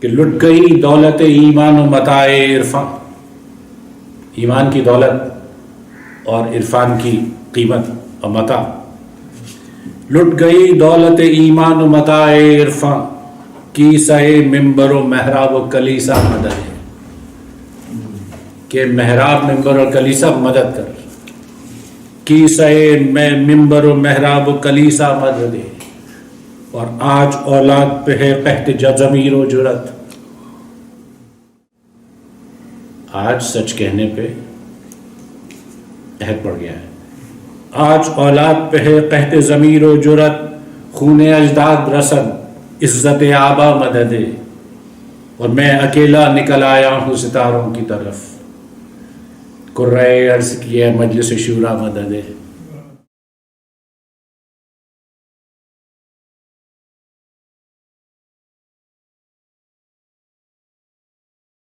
کہ لٹ گئی دولت ایمان و متاع عرفان، ایمان کی دولت اور عرفان کی قیمت اور متاع، لٹ گئی دولت ایمان و متاع عرفان، کیسہ ممبر و محراب و کلیسا مدد ہے، کہ محراب ممبر اور کلیسا مدد کر، کیسہ ممبر و محراب و کلیسا مدد ہے، اور آج اولاد پہ ہے قحط ضمیر و جرت، آج سچ کہنے پہ قحط پڑ گیا ہے، آج اولاد پہ ہے قحط ضمیر و جرت، خون اجداد رسد عزت آبا مدد ہے، اور میں اکیلا نکل آیا ہوں ستاروں کی طرف، کرۂ عرض کی ہے مجلس شورا مدد ہے۔